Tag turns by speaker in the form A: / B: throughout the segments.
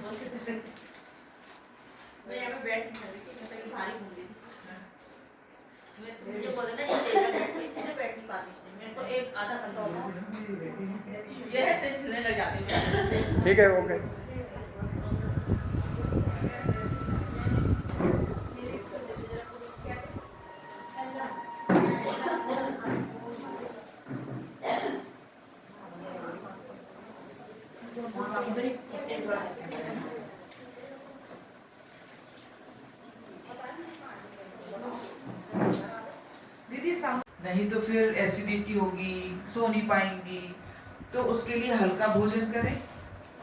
A: मैं यहाँ पे बैठ नहीं सकती, मैं कहीं भारी घूम रही थी। मैं मुझे बोला ना कि तेरा बैठ इसीलिए बैठ नहीं पाती थी। मेरे को एक आधा घंटा होगा ये ऐसे झूलने लग जाते हैं।
B: ठीक है, ओके।
C: दीदी नहीं तो फिर एसिडिटी होगी, सो नहीं पाएंगी, तो उसके लिए हल्का भोजन करें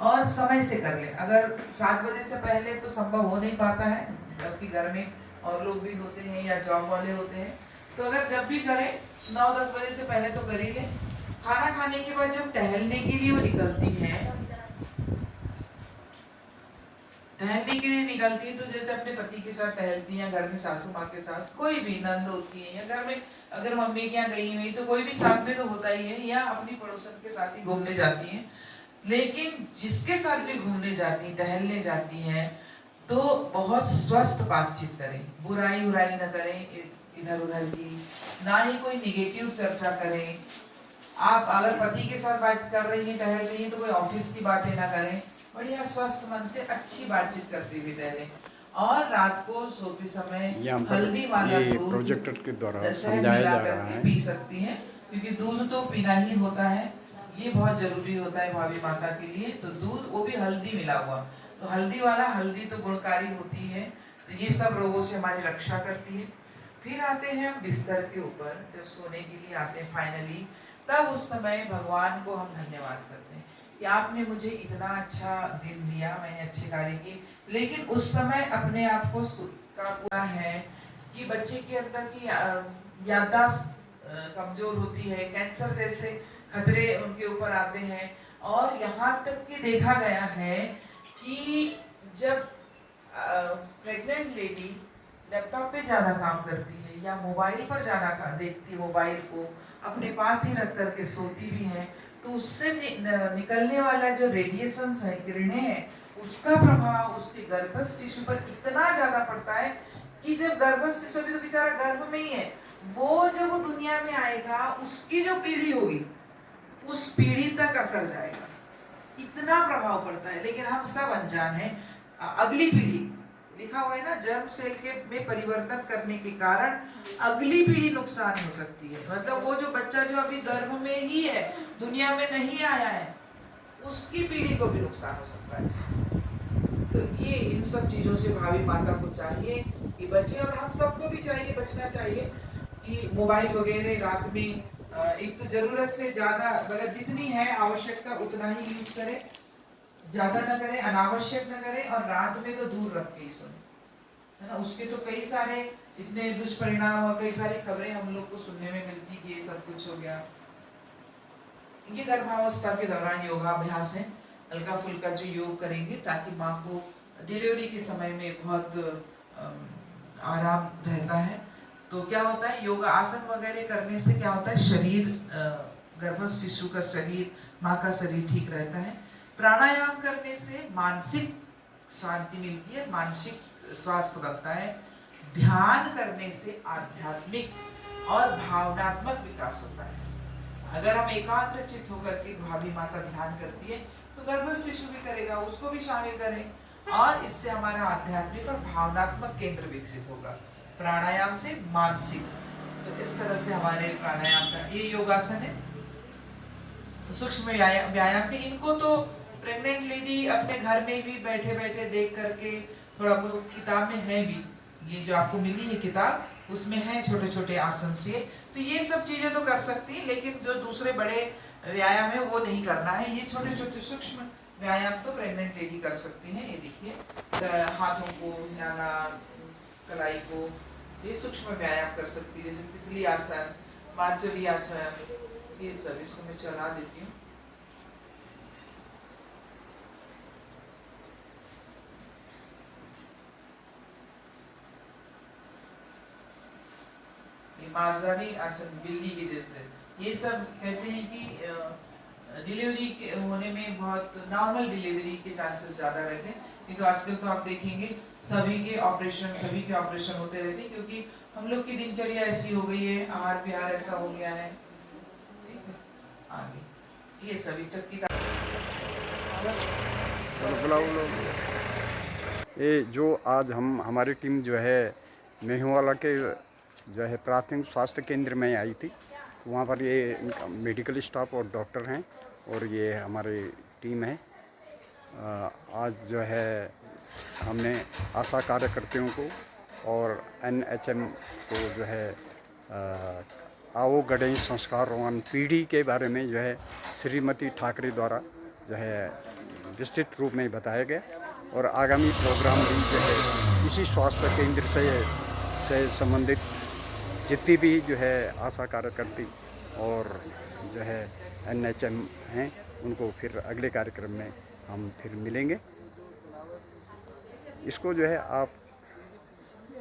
C: और समय से कर लें। अगर 7 बजे से पहले तो संभव हो नहीं पाता है, जबकि घर में और लोग भी होते हैं या जॉब वाले होते हैं, तो अगर जब भी करें 9-10 बजे से पहले तो कर ही लें। खाना खाने के बाद जब टहलने के लिए वो निकलती हैं, टहलने के लिए निकलती है तो जैसे अपने पति के साथ टहलती हैं, घर में सासू माँ के साथ, कोई भी नंद होती है या घर में अगर मम्मी के यहाँ गई हुई तो कोई भी साथ में तो होता ही है, या अपनी पड़ोसन के साथ ही घूमने जाती हैं। लेकिन जिसके साथ भी घूमने जाती, टहलने जाती हैं, तो बहुत स्वस्थ बातचीत करें, बुराई उराई ना करें इधर उधर की, ना ही कोई निगेटिव चर्चा करें। आप अगर पति के साथ बात कर रही हैं, टहल रही हैं, तो कोई ऑफिस की बातें ना करें, बढ़िया स्वस्थ मन से अच्छी बातचीत करते हुए टहलें। और रात को सोते समय हल्दी वाला दूध
B: प्रोजेक्टर के द्वारा
C: शहद
B: समझाया
C: मिला
B: जा रहा
C: करके
B: है।
C: पी सकती हैं, क्योंकि दूध तो पीना ही होता है, ये बहुत जरूरी होता है भाभी माता के लिए। तो दूध, वो भी हल्दी मिला हुआ, तो हल्दी वाला, हल्दी तो गुणकारी होती है, तो ये सब रोगों से हमारी रक्षा करती है। फिर आते हैं हम बिस्तर के ऊपर, जब सोने के लिए आते हैं फाइनली, तब उस समय भगवान को हम धन्यवाद करते हैं कि आपने मुझे इतना अच्छा दिन दिया, मैंने अच्छे कार्य किए। लेकिन उस समय अपने आप को का पूरा है कि बच्चे के अंदर की याददाश्त कमजोर होती है, कैंसर जैसे खतरे उनके ऊपर आते हैं। और यहाँ तक कि देखा गया है कि जब प्रेग्नेंट लेडी लैपटॉप पे ज़्यादा काम करती है या मोबाइल पर ज़्यादा देखती है, मोबाइल को अपने पास ही रख करके सोती भी है, तो उससे निकलने वाला जो रेडिएशंस है, किरणें हैं, उसका प्रभाव उसके गर्भस्थ शिशु पर इतना ज़्यादा पड़ता है कि जब गर्भस्थ शिशु भी तो बेचारा गर्भ में ही है, वो जब वो दुनिया में आएगा, उसकी जो पीढ़ी होगी उस पीढ़ी तक असर जाएगा, इतना प्रभाव पड़ता है। लेकिन हम सब अनजान हैं। अगली पीढ़ी, लिखा हुआ है ना, जर्म सेल के में परिवर्तन करने के कारण अगली पीढ़ी नुकसान हो सकती है। मतलब वो जो बच्चा जो अभी गर्भ में ही है, दुनिया में नहीं आया है, उसकी पीढ़ी को भी नुकसान हो सकता है। तो ये इन सब चीजों से भावी माता को चाहिए कि बचे, और हम सबको भी चाहिए, बचना चाहिए कि मोबाइल वगैरह रात में एक तो जरूरत से ज्यादा, मतलब जितनी है आवश्यकता उतना ही यूज करें, ज्यादा ना करें, अनावश्यक ना करें, और रात में तो दूर रख के ही सोने, है ना। उसके तो कई सारे इतने दुष्परिणाम और कई सारी खबरें हम लोग को सुनने में मिलती कि ये सब कुछ हो गया। ये गर्भावस्था के दौरान योगाभ्यास है, हल्का फुल्का जो योग करेंगे ताकि माँ को डिलीवरी के समय में बहुत आराम रहता है। तो क्या होता है, योग आसन वगैरह करने से क्या होता है, शरीर, गर्भस्थ शिशु का शरीर, माँ का शरीर ठीक रहता है। प्राणायाम करने से मानसिक शांति मिलती है, मानसिक स्वास्थ्य बनता है। ध्यान करने से आध्यात्मिक और भावनात्मक विकास होता है। अगर हम एकाग्रचित होकर के भाभी माता ध्यान करती है, तो गर्भस्थ शिशु भी करेगा, उसको भी शामिल करें, और इससे हमारा आध्यात्मिक और भावनात्मक केंद्र विकसित होगा, प्राणायाम से मानसिक। तो इस तरह से हमारे प्राणायाम का ये योगासन है, सूक्ष्म व्यायाम के। इनको तो प्रेग्नेंट लेडी अपने घर में भी बैठे बैठे देख करके, थोड़ा बहुत किताब में है भी, ये जो आपको मिली है किताब, उसमें है छोटे छोटे आसन से, तो ये सब चीजें तो कर सकती है। लेकिन जो दूसरे बड़े व्यायाम है वो नहीं करना है, ये छोटे छोटे सूक्ष्म व्यायाम तो प्रेग्नेंट लेडी कर सकती है। ये देखिए, हाथों को हिलाना, कलाई को, ये सूक्ष्म व्यायाम कर सकती है, जैसे तितली आसन, मार्जरी आसन, ये सब। इसको मैं चला देती हूँ। मार्जरी आसन, बिल्ली के जैसे, ये सब कहते हैं कि डिलीवरी के होने में बहुत नॉर्मल डिलीवरी के चांसेस ज़्यादा रहते हैं। नहीं तो आजकल तो आप देखेंगे सभी के ऑपरेशन होते रहते हैं, क्योंकि हम लोग की दिनचर्या ऐसी हो गई है, आहार विहार ऐसा हो गया है। ठीक है, आगे ये सभी चक्की
B: ये जो आज हमारी टीम जो है मेहुवाला के जो है प्राथमिक स्वास्थ्य केंद्र में आई थी। वहाँ पर ये इनका मेडिकल स्टाफ और डॉक्टर हैं और ये हमारी टीम है। आज जो है हमने आशा कार्यकर्ताओं को और NHM को जो है आओ गढ़ें संस्कारवान पीढ़ी के बारे में जो है श्रीमती ठाकरे द्वारा जो है विस्तृत रूप में बताया गया और आगामी प्रोग्राम भी जो है इसी स्वास्थ्य केंद्र से संबंधित जितनी भी जो है आशा कार्यकर्ती और जो है NHM हैं उनको फिर अगले कार्यक्रम में हम फिर मिलेंगे। इसको जो है आप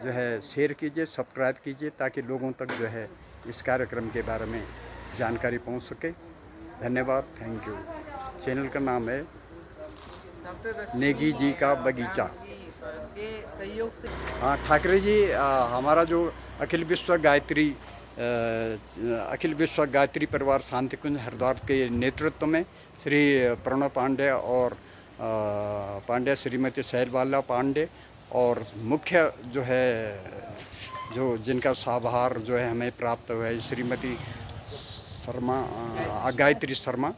B: जो है शेयर कीजिए, सब्सक्राइब कीजिए ताकि लोगों तक जो है इस कार्यक्रम के बारे में जानकारी पहुंच सके। धन्यवाद, थैंक यू। चैनल का नाम है नेगी जी का बगीचा
C: के सहयोग से।
B: हाँ, ठाकरे जी हमारा जो अखिल विश्व गायत्री परिवार शांति कुंज हरिद्वार के नेतृत्व में श्री प्रणव पांडे और पांडे श्रीमती शैलबाला पांडे और मुख्य जो है जिनका साभार जो है हमें प्राप्त हुआ है श्रीमती शर्मा गायत्री शर्मा,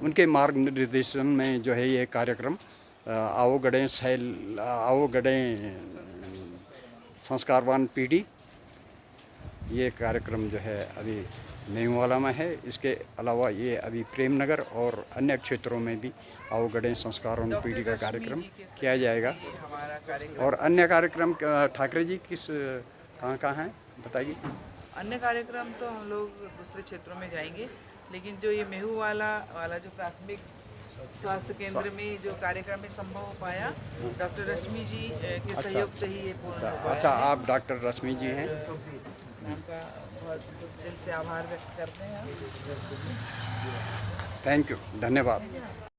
B: उनके मार्गनिर्देशन में जो है ये कार्यक्रम आओ गढ़ें संस्कारवान पीढ़ी ये कार्यक्रम जो है अभी मेहुवाला में है। इसके अलावा ये अभी प्रेमनगर और अन्य क्षेत्रों में भी आओ गढ़ें संस्कारवान पीढ़ी का कार्यक्रम किया जाएगा। और अन्य कार्यक्रम ठाकरे जी किस कहाँ हैं बताइए।
D: अन्य कार्यक्रम तो हम लोग दूसरे क्षेत्रों में जाएंगे, लेकिन जो ये मेहुवाला वाला जो प्राथमिक स्वास्थ्य केंद्र में जो कार्यक्रम में संभव हो पाया डॉक्टर रश्मि जी के सहयोग से ही ये पूर्ण हो पाया।
B: अच्छा, आप डॉक्टर रश्मि जी हैं,
D: आपका बहुत दिल से आभार व्यक्त करते हैं।
B: थैंक यू, धन्यवाद।